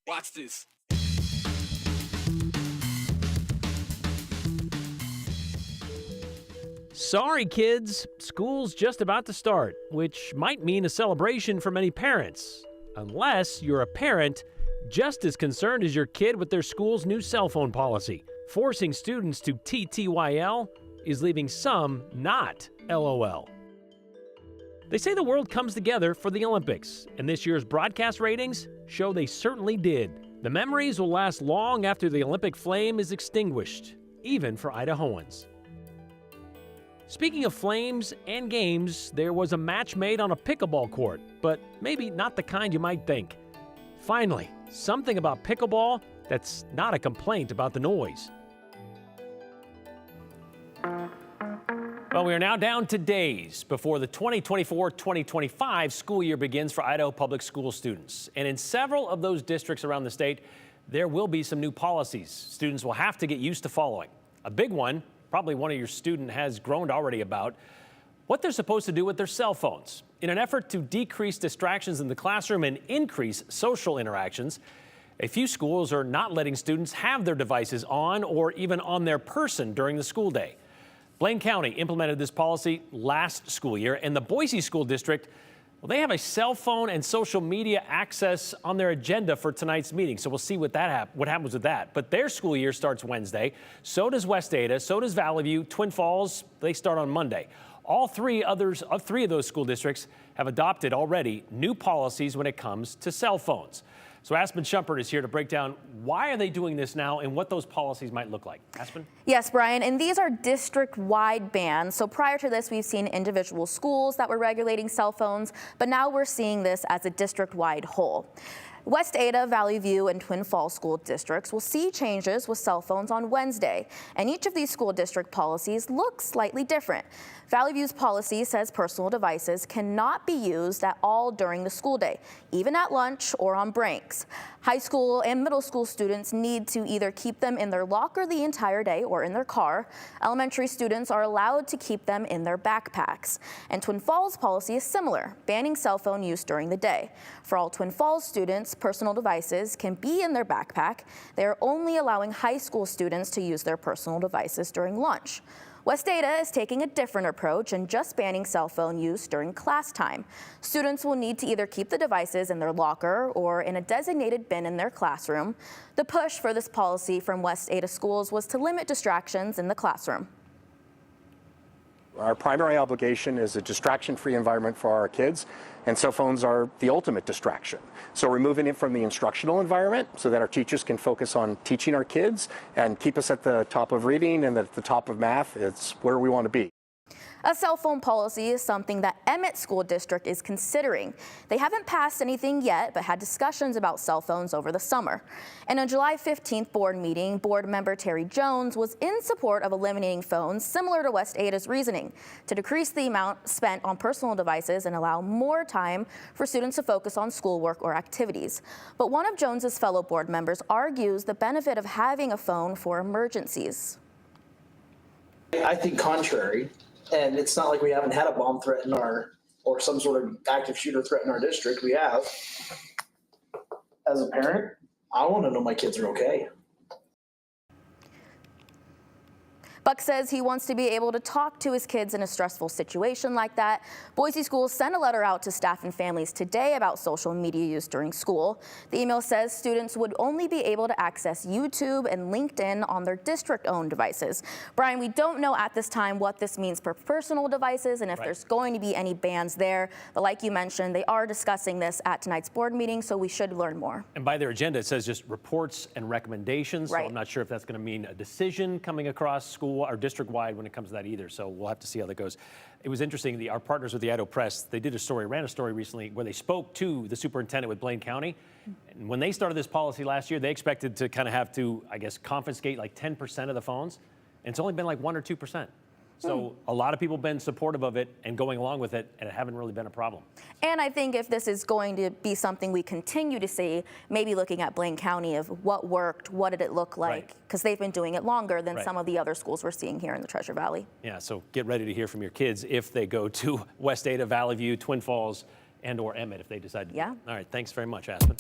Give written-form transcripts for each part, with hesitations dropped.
Watch this. Sorry, kids. School's just about to start, which might mean a celebration for many parents. Unless you're a parent just as concerned as your kid with their school's new cell phone policy. Forcing students to TTYL is leaving some not LOL. They say the world comes together for the Olympics, and this year's broadcast ratings show they certainly did. The memories will last long after the Olympic flame is extinguished, even for Idahoans. Speaking of flames and games, there was a match made on a pickleball court, but maybe not the kind you might think. Finally, something about pickleball that's not a complaint about the noise. Well, we are now down to days before the 2024-2025 school year begins for Idaho public school students. And in several of those districts around the state, there will be some new policies students will have to get used to following. A big one, probably one of your student has groaned already about, what they're supposed to do with their cell phones. In an effort to decrease distractions in the classroom and increase social interactions, a few schools are not letting students have their devices on or even on their person during the school day. Blaine County implemented this policy last school year, and the Boise School District, well, they have a cell phone and social media access on their agenda for tonight's meeting. So we'll see what happens with that. But their school year starts Wednesday. So does West Ada. So does Valley View. Twin Falls, they start on Monday. All three of those school districts have adopted already new policies when it comes to cell phones. So Aspen Shumpert is here to break down why are they doing this now and what those policies might look like. Aspen? Yes, Brian, and these are district-wide bans. So prior to this, we've seen individual schools that were regulating cell phones, but now we're seeing this as a district-wide whole. West Ada, Valley View, and Twin Falls school districts will see changes with cell phones on Wednesday, and each of these school district policies looks slightly different. Valley View's policy says personal devices cannot be used at all during the school day, even at lunch or on breaks. High school and middle school students need to either keep them in their locker the entire day or in their car. Elementary students are allowed to keep them in their backpacks. And Twin Falls policy is similar, banning cell phone use during the day. For all Twin Falls students, personal devices can be in their backpack. They are only allowing high school students to use their personal devices during lunch. West Ada is taking a different approach and just banning cell phone use during class time. Students will need to either keep the devices in their locker or in a designated bin in their classroom. The push for this policy from West Ada schools was to limit distractions in the classroom. Our primary obligation is a distraction-free environment for our kids, and cell phones are the ultimate distraction. So removing it from the instructional environment so that our teachers can focus on teaching our kids and keep us at the top of reading and at the top of math, it's where we want to be. A cell phone policy is something that Emmett School District is considering. They haven't passed anything yet, but had discussions about cell phones over the summer. In a July 15th board meeting, board member Terry Jones was in support of eliminating phones, similar to West Ada's reasoning, to decrease the amount spent on personal devices and allow more time for students to focus on schoolwork or activities. But one of Jones's fellow board members argues the benefit of having a phone for emergencies. I think contrary. And it's not like we haven't had a bomb threat in or some sort of active shooter threat in our district. We have. As a parent, I want to know my kids are okay. Buck says he wants to be able to talk to his kids in a stressful situation like that. Boise schools sent a letter out to staff and families today about social media use during school. The email says students would only be able to access YouTube and LinkedIn on their district-owned devices. Brian, we don't know at this time what this means for personal devices and if there's going to be any bans there. But like you mentioned, they are discussing this at tonight's board meeting, so we should learn more. And by their agenda, it says just reports and recommendations. Right. So I'm not sure if that's going to mean a decision coming across school or district-wide when it comes to that either. So we'll have to see how that goes. It was interesting. Our partners with the Idaho Press, they did ran a story recently where they spoke to the superintendent with Blaine County. And when they started this policy last year, they expected to kind of have to, I guess, confiscate like 10% of the phones. And it's only been like 1 or 2%. So a lot of people have been supportive of it and going along with it, and it haven't really been a problem. And I think if this is going to be something we continue to see, maybe looking at Blaine County of what worked, what did it look like, because they've been doing it longer than some of the other schools we're seeing here in the Treasure Valley. Yeah, so get ready to hear from your kids if they go to West Ada, Valley View, Twin Falls, and or Emmett if they decide to. Yeah. Do it. All right, thanks very much, Aspen.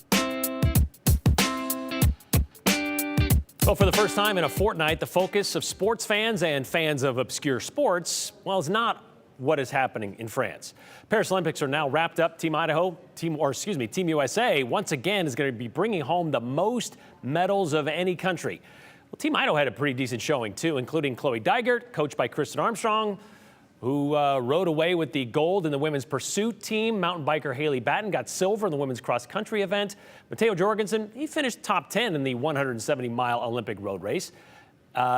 Well, for the first time in a fortnight, the focus of sports fans and fans of obscure sports, well, is not what is happening in France. Paris Olympics are now wrapped up. Team USA once again is going to be bringing home the most medals of any country. Well, Team Idaho had a pretty decent showing too, including Chloe Dygert, coached by Kristen Armstrong, who rode away with the gold in the women's pursuit team. Mountain biker Haley Batten got silver in the women's cross-country event. Matteo Jorgensen, he finished top 10 in the 170-mile Olympic road race,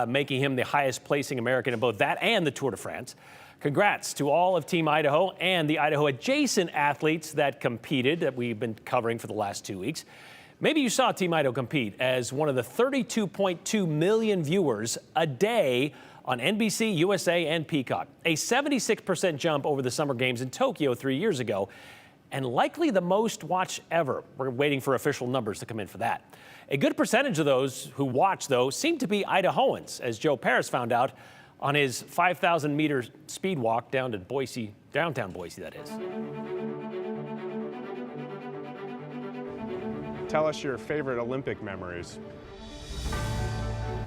making him the highest-placing American in both that and the Tour de France. Congrats to all of Team Idaho and the Idaho-adjacent athletes that competed that we've been covering for the last 2 weeks. Maybe you saw Team Idaho compete as one of the 32.2 million viewers a day on NBC, USA, and Peacock, a 76% jump over the Summer Games in Tokyo 3 years ago, and likely the most watched ever. We're waiting for official numbers to come in for that. A good percentage of those who watched, though, seem to be Idahoans, as Joe Paris found out on his 5,000-meter speed walk down to Boise, downtown Boise, that is. Tell us your favorite Olympic memories.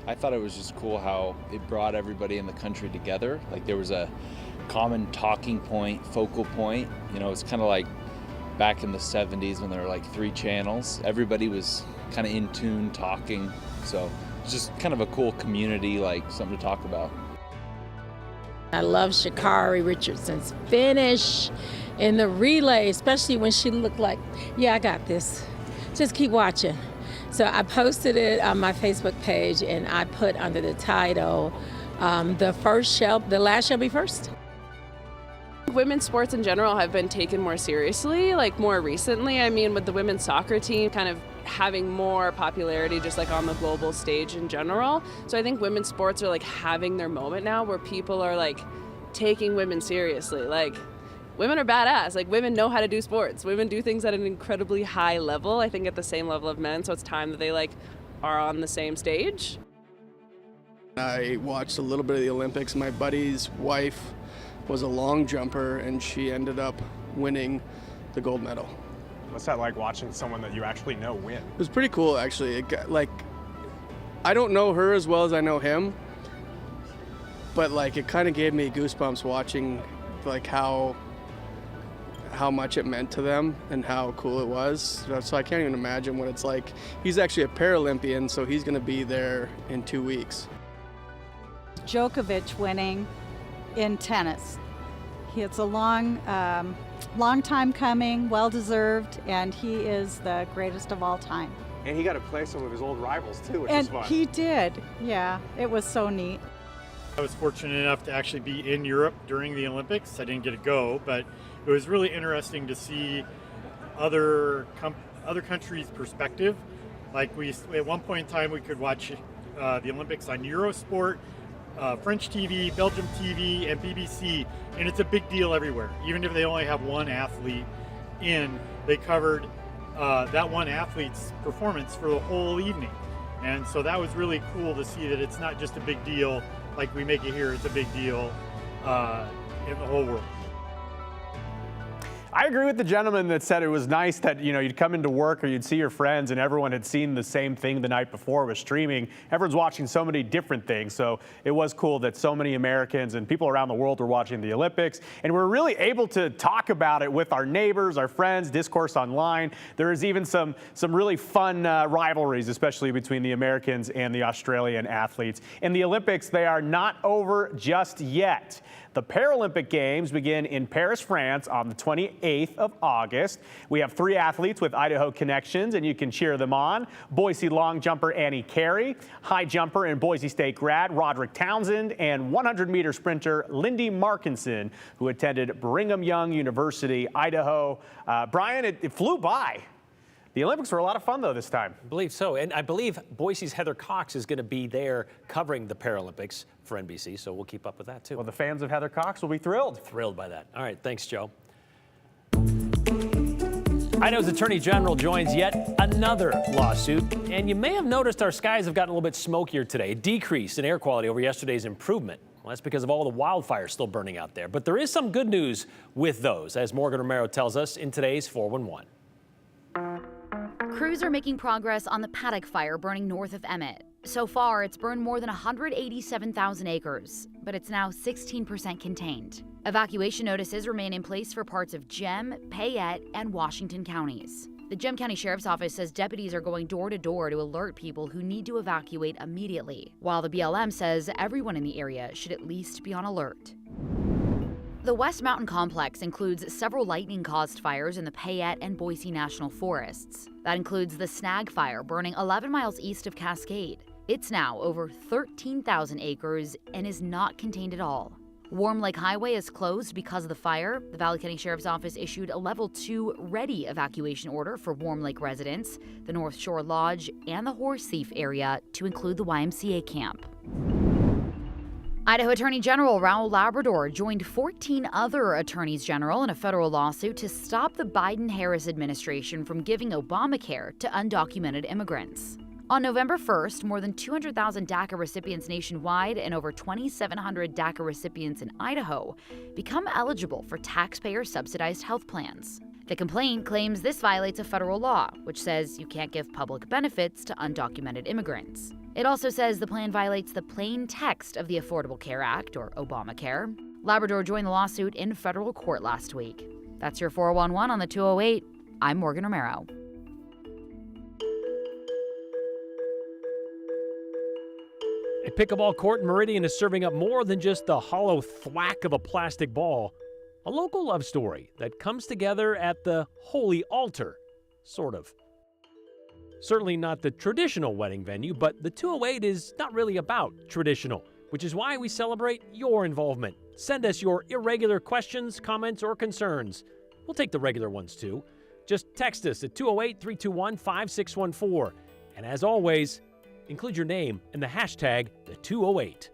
I thought it was just cool how it brought everybody in the country together. Like there was a common talking point, focal point. You know, it's kind of like back in the 70s when there were like 3 channels. Everybody was kind of in tune talking. So it's just kind of a cool community, like something to talk about. I love Sha'Carri Richardson's finish in the relay, especially when she looked like, yeah, I got this. Just keep watching. So I posted it on my Facebook page and I put under the title, the last shall be first. Women's sports in general have been taken more seriously, like more recently. I mean, with the women's soccer team kind of having more popularity just like on the global stage in general. So I think women's sports are like having their moment now where people are like taking women seriously. Like women are badass. Like women know how to do sports. Women do things at an incredibly high level, I think at the same level of men. So it's time that they like are on the same stage. I watched a little bit of the Olympics. My buddy's wife was a long jumper and she ended up winning the gold medal. What's that like watching someone that you actually know win? It was pretty cool actually. I don't know her as well as I know him, but like it kind of gave me goosebumps watching like how much it meant to them and how cool it was. So I can't even imagine what it's like. He's actually a Paralympian, so he's gonna be there in 2 weeks. Djokovic winning in tennis. It's a long time coming, well-deserved, and he is the greatest of all time. And he got to play some of his old rivals too, which And was fun. he did, yeah. It was so neat. I was fortunate enough to actually be in Europe during the Olympics. I didn't get to go, but it was really interesting to see other countries' perspective. Like at one point in time, we could watch the Olympics on Eurosport, French TV, Belgium TV, and BBC, and it's a big deal everywhere. Even if they only have one athlete in, they covered that one athlete's performance for the whole evening. And so that was really cool to see that it's not just a big deal like we make it here, it's a big deal in the whole world. I agree with the gentleman that said it was nice that, you know, you'd come into work or you'd see your friends and everyone had seen the same thing the night before with streaming. Everyone's watching so many different things. So it was cool that so many Americans and people around the world were watching the Olympics. And we're really able to talk about it with our neighbors, our friends, discourse online. There is even some really fun rivalries, especially between the Americans and the Australian athletes. In the Olympics, they are not over just yet. The Paralympic Games begin in Paris, France on the 28th of August. We have 3 athletes with Idaho connections, and you can cheer them on. Boise long jumper Annie Carey, high jumper and Boise State grad Roderick Townsend, and 100-meter sprinter Lindy Markinson, who attended Brigham Young University, Idaho. Brian, it flew by. The Olympics were a lot of fun, though, this time. I believe so. And I believe Boise's Heather Cox is going to be there covering the Paralympics for NBC, so we'll keep up with that, too. Well, the fans of Heather Cox will be thrilled. Thrilled by that. All right, thanks, Joe. Idaho's Attorney General joins yet another lawsuit, and you may have noticed our skies have gotten a little bit smokier today, a decrease in air quality over yesterday's improvement. Well, that's because of all the wildfires still burning out there. But there is some good news with those, as Morgan Romero tells us in today's 411. Crews are making progress on the Paddock fire burning north of Emmett. So far, it's burned more than 187,000 acres, but it's now 16% contained. Evacuation notices remain in place for parts of Gem, Payette, and Washington counties. The Gem County Sheriff's Office says deputies are going door to door to alert people who need to evacuate immediately, while the BLM says everyone in the area should at least be on alert. The West Mountain Complex includes several lightning-caused fires in the Payette and Boise National Forests. That includes the Snag Fire burning 11 miles east of Cascade. It's now over 13,000 acres and is not contained at all. Warm Lake Highway is closed because of the fire. The Valley County Sheriff's Office issued a Level 2 ready evacuation order for Warm Lake residents, the North Shore Lodge, and the Horse Thief area to include the YMCA camp. Idaho Attorney General Raul Labrador joined 14 other attorneys general in a federal lawsuit to stop the Biden-Harris administration from giving Obamacare to undocumented immigrants. On November 1st, more than 200,000 DACA recipients nationwide and over 2,700 DACA recipients in Idaho become eligible for taxpayer-subsidized health plans. The complaint claims this violates a federal law, which says you can't give public benefits to undocumented immigrants. It also says the plan violates the plain text of the Affordable Care Act, or Obamacare. Labrador joined the lawsuit in federal court last week. That's your 411 on the 208. I'm Morgan Romero. A pickleball court in Meridian is serving up more than just the hollow thwack of a plastic ball. A local love story that comes together at the holy altar, sort of. Certainly not the traditional wedding venue, but the 208 is not really about traditional, which is why we celebrate your involvement. Send us your irregular questions, comments, or concerns. We'll take the regular ones too. Just text us at 208-321-5614. And as always, include your name and the hashtag the 208.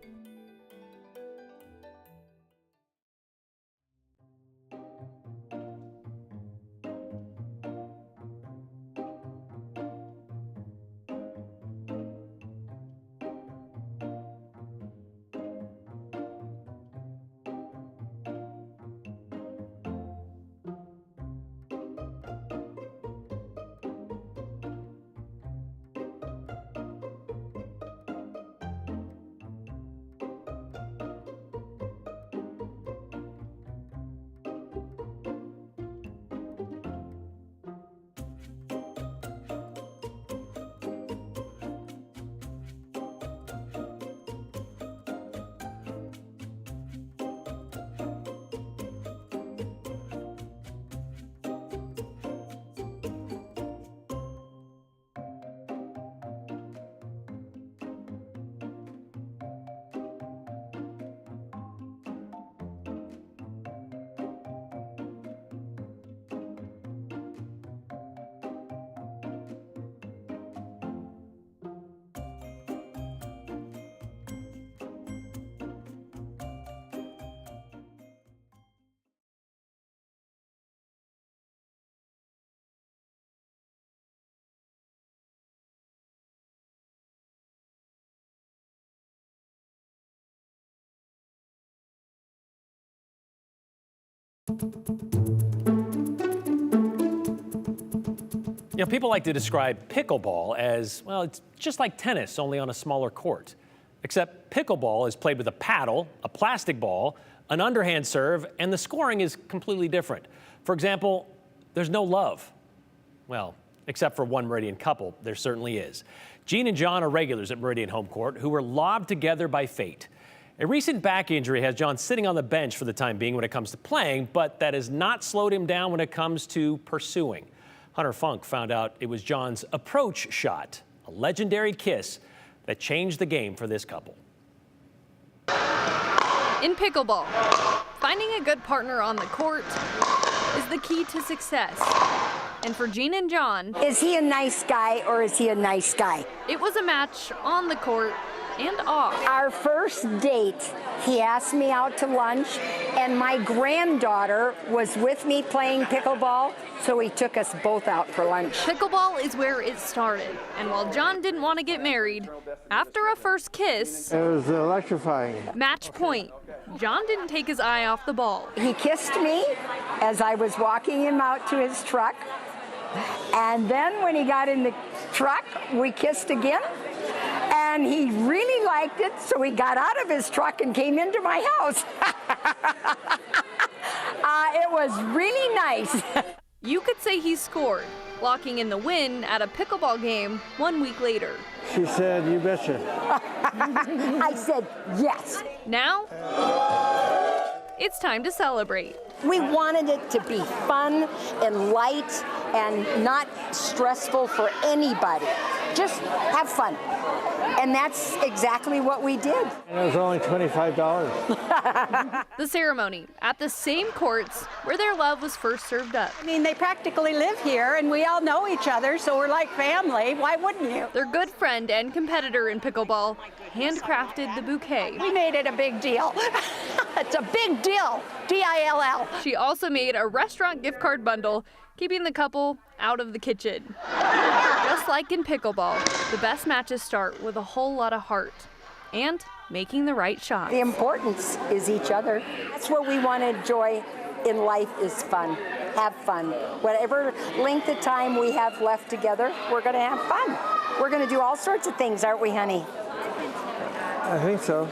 You know, people like to describe pickleball as, well, it's just like tennis, only on a smaller court. Except pickleball is played with a paddle, a plastic ball, an underhand serve, and the scoring is completely different. For example, there's no love. Well, except for one Meridian couple, there certainly is. Jean and John are regulars at Meridian Home Court who were lobbed together by fate. A recent back injury has John sitting on the bench for the time being when it comes to playing, but that has not slowed him down when it comes to pursuing. Hunter Funk found out it was John's approach shot, a legendary kiss that changed the game for this couple. In pickleball, finding a good partner on the court is the key to success. And for Jean and John, is he a nice guy or is he a nice guy? It was a match on the court and off. Our first date, he asked me out to lunch, and my granddaughter was with me playing pickleball, so he took us both out for lunch. Pickleball is where it started, and while John didn't want to get married, after a first kiss, it was electrifying. match point, John didn't take his eye off the ball. He kissed me as I was walking him out to his truck, and then when he got in the truck, we kissed again. And he really liked it, so he got out of his truck and came into my house. It was really nice. You could say he scored, locking in the win at a pickleball game 1 week later. She said, "You betcha." I said, yes. Now, it's time to celebrate. We wanted it to be fun and light and not stressful for anybody. Just have fun. And that's exactly what we did. And it was only $25. The ceremony at the same courts where their love was first served up. I mean, they practically live here, and we all know each other, so we're like family. Why wouldn't you? Their good friend and competitor in pickleball handcrafted the bouquet. We made it a big deal. It's a big deal. D-I-L-L. She also made a restaurant gift card bundle, keeping the couple out of the kitchen. Just like in pickleball, the best matches start with a whole lot of heart and making the right shot. The importance is each other. That's what we want to enjoy in life, is fun. Have fun. Whatever length of time we have left together, we're going to have fun. We're going to do all sorts of things, aren't we, honey? I think so.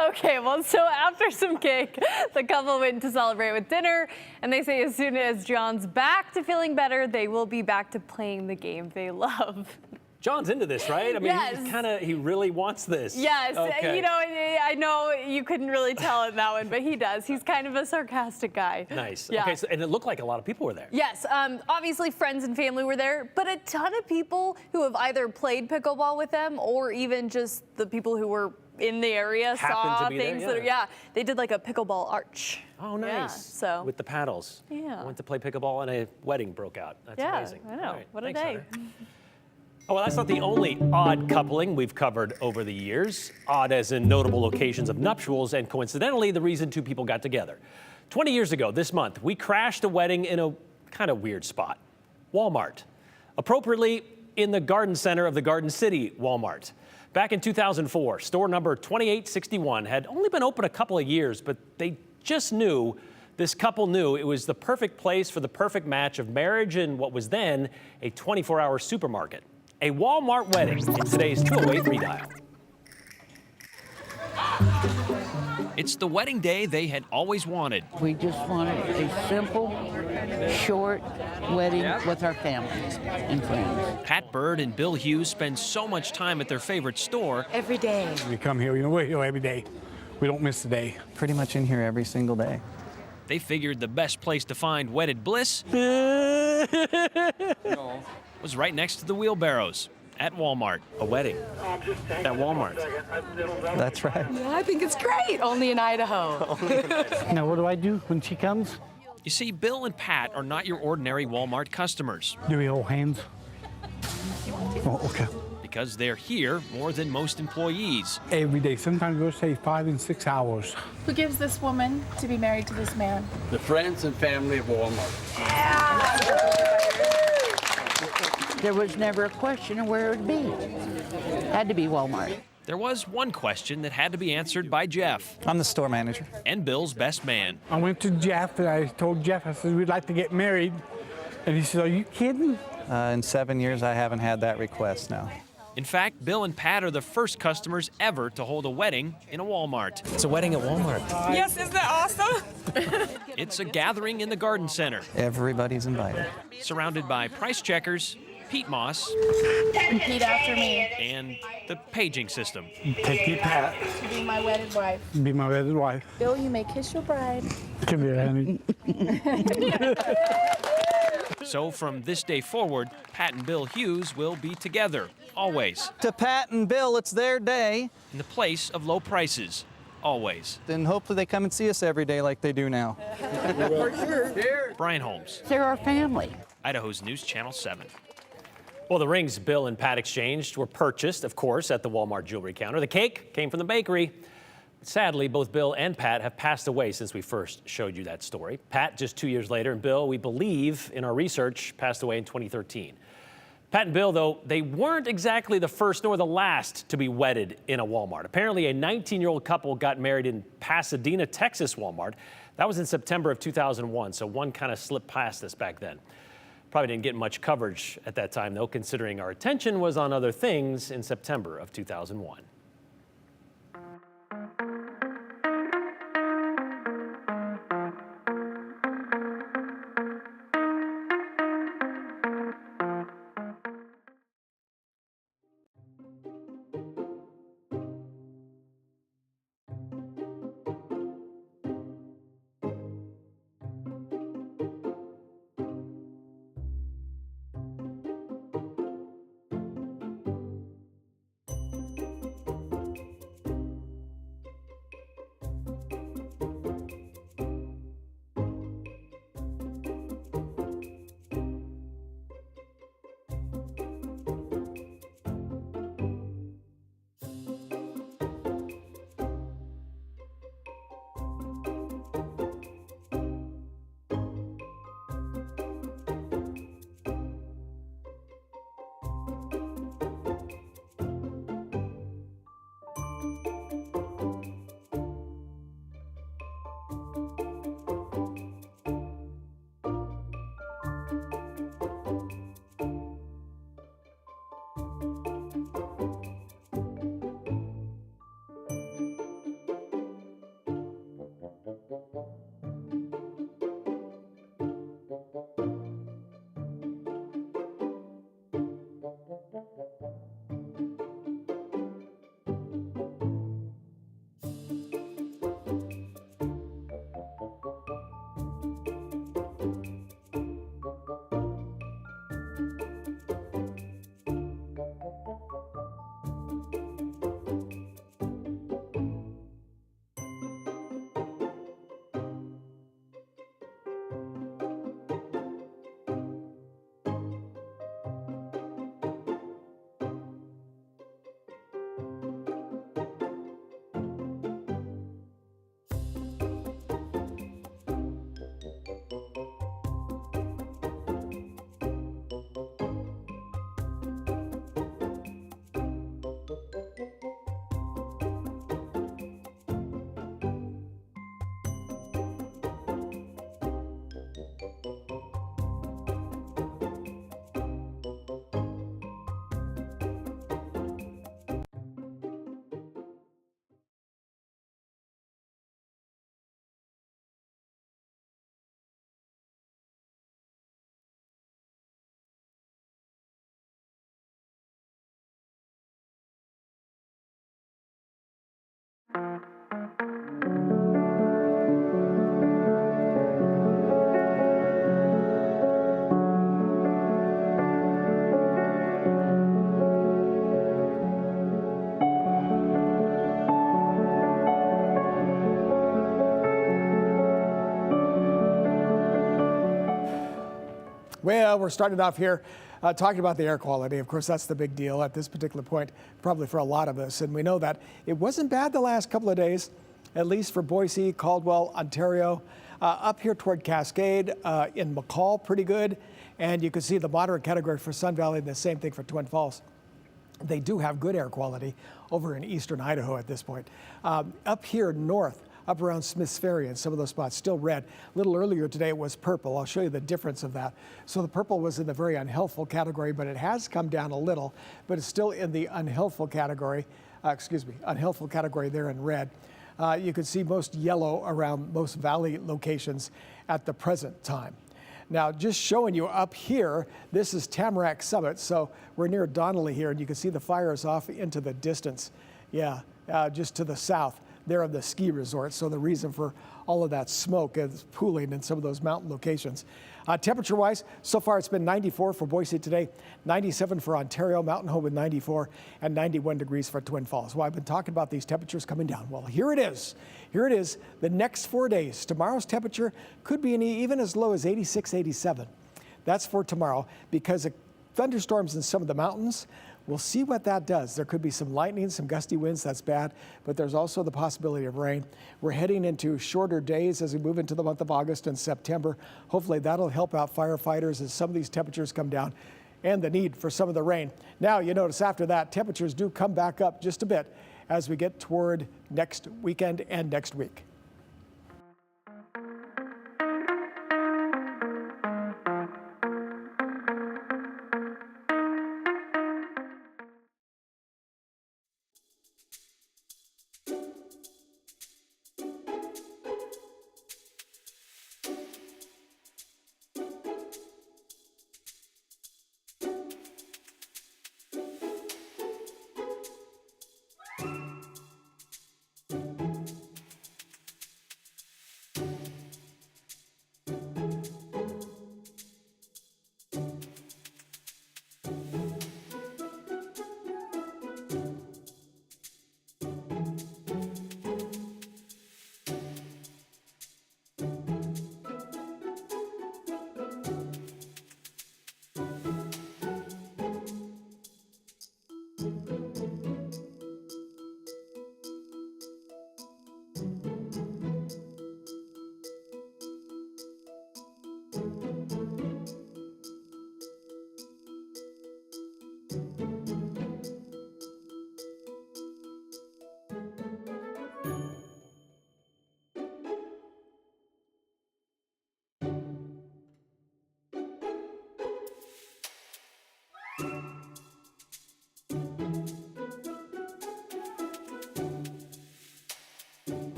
Okay, well, so after some cake, the couple went to celebrate with dinner, and they say as soon as John's back to feeling better, they will be back to playing the game they love. John's into this, right? I mean, Yes. he really wants this. Yes, Okay. you know, I know you couldn't really tell in that one, but he does. He's kind of a sarcastic guy. Nice. Yeah. Okay, so, and it looked like a lot of people were there. Yes, obviously friends and family were there, but a ton of people who have either played pickleball with them or even just the people who were in the area Happened saw to be there, things that are, they did like a pickleball arch. Oh, nice. Yeah, so. With the paddles. Yeah. I went to play pickleball and a wedding broke out. That's Yeah, amazing. I know. All right, What a thanks, day. Hunter. Oh, well, that's not the only odd coupling we've covered over the years. Odd as in notable occasions of nuptials and coincidentally the reason two people got together. 20 years ago this month, we crashed a wedding in a kind of weird spot. Walmart. Appropriately, in the garden center of the Garden City Walmart. Back in 2004, store number 2861 had only been open a couple of years, but they just knew, this couple knew it was the perfect place for the perfect match of marriage and what was then a 24-hour supermarket. A Walmart wedding in today's 208 dial. It's the wedding day they had always wanted. We just wanted a simple, short wedding with our families and friends. Pat Bird and Bill Hughes spend so much time at their favorite store. Every day. We come here, we're here every day. We don't miss a day. Pretty much in here every single day. They figured the best place to find wedded bliss was right next to the wheelbarrows at Walmart. A wedding at Walmart. That's right. Yeah, I think it's great. Only in Idaho. Now, what do I do when she comes? You see, Bill and Pat are not your ordinary Walmart customers. Do we hold hands? Oh, okay. Because they're here more than most employees. Every day. Sometimes we'll say 5 and 6 hours. Who gives this woman to be married to this man? The friends and family of Walmart. There was never a question of where it would be. Had to be Walmart. There was one question that had to be answered by Jeff. I'm the store manager. And Bill's best man. I went to Jeff and I told Jeff, I said, we'd like to get married. And he said, are you kidding? In 7 years, I haven't had that request now. In fact, Bill and Pat are the first customers ever to hold a wedding in a Walmart. It's a wedding at Walmart. Yes, isn't that awesome? It's a gathering in the garden center. Everybody's invited. Surrounded by price checkers, Pete Moss, Repeat after me. and the paging system. Take me, Pat. To be my wedded wife. Be my wedded wife. Bill, you may kiss your bride. Come here, honey. So from this day forward, Pat and Bill Hughes will be together, always. To Pat and Bill, it's their day. In the place of low prices, always. Then hopefully they come and see us every day like they do now. For sure. Brian Holmes, They're our family. Idaho's News Channel 7. Well, the rings Bill and Pat exchanged were purchased, of course, at the Walmart jewelry counter. The cake came from the bakery. Sadly, both Bill and Pat have passed away since we first showed you that story. Pat just 2 years later, and Bill, we believe in our research, passed away in 2013. Pat and Bill, though, they weren't exactly the first nor the last to be wedded in a Walmart. Apparently, a 19-year-old couple got married in Pasadena, Texas Walmart. That was in September of 2001, so one kind of slipped past us back then. Probably didn't get much coverage at that time, though, considering our attention was on other things in September of 2001. Well, we're starting off here talking about the air quality. Of course, that's the big deal at this particular point, probably for a lot of us. And we know that it wasn't bad the last couple of days, at least for Boise, Caldwell, Ontario. Up here toward Cascade, in McCall, pretty good. And you can see the moderate category for Sun Valley, and the same thing for Twin Falls. They do have good air quality over in eastern Idaho at this point. Up here north, up around Smiths Ferry and some of those spots, still red. A little earlier today it was purple. I'll show you the difference of that. So the purple was in the very unhealthful category, but it has come down a little, but it's still in the unhealthful category, unhealthful category there in red. You can see most yellow around most valley locations at the present time. Now, just showing you up here, this is Tamarack Summit, so we're near Donnelly here, and you can see the fires off into the distance. Yeah, just to the south there of the ski resort. So the reason for all of that smoke is pooling in some of those mountain locations. Temperature-wise, so far it's been 94 for Boise today, 97 for Ontario, Mountain Home with 94, and 91 degrees for Twin Falls. Well, I've been talking about these temperatures coming down. Well, here it is. Here it is, the next 4 days. Tomorrow's temperature could be even as low as 86, 87. That's for tomorrow, because thunderstorms in some of the mountains. We'll see what that does. There could be some lightning, some gusty winds, that's bad, but there's also the possibility of rain. We're heading into shorter days as we move into the month of August and September. Hopefully that'll help out firefighters as some of these temperatures come down and the need for some of the rain. Now, you notice after that, temperatures do come back up just a bit as we get toward next weekend and next week.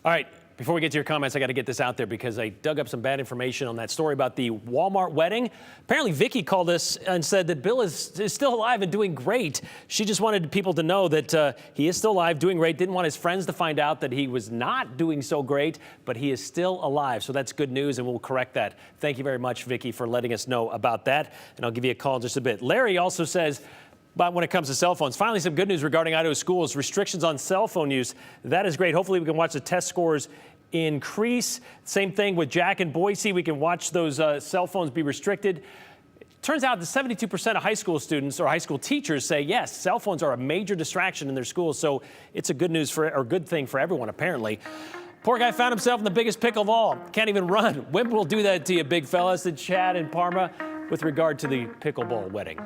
All right, before we get to your comments, I got to get this out there because I dug up some bad information on that story about the Walmart wedding. Apparently, Vicky called us and said that Bill is still alive and doing great. She just wanted people to know that he is still alive, doing great. Didn't want his friends to find out that he was not doing so great, but he is still alive. So that's good news, and we'll correct that. Thank you very much, Vicky, for letting us know about that. And I'll give you a call in just a bit. Larry also says, but when it comes to cell phones, finally some good news regarding Idaho schools. Restrictions on cell phone use. That is great. Hopefully we can watch the test scores increase. Same thing with Jack and Boise. We can watch those cell phones be restricted. Turns out that 72% of high school students or high school teachers say, yes, cell phones are a major distraction in their schools. So it's a good thing for everyone, apparently. Poor guy found himself in the biggest pickle of all. Can't even run. When will do that to you, big fella, said Chad in Parma with regard to the pickleball wedding.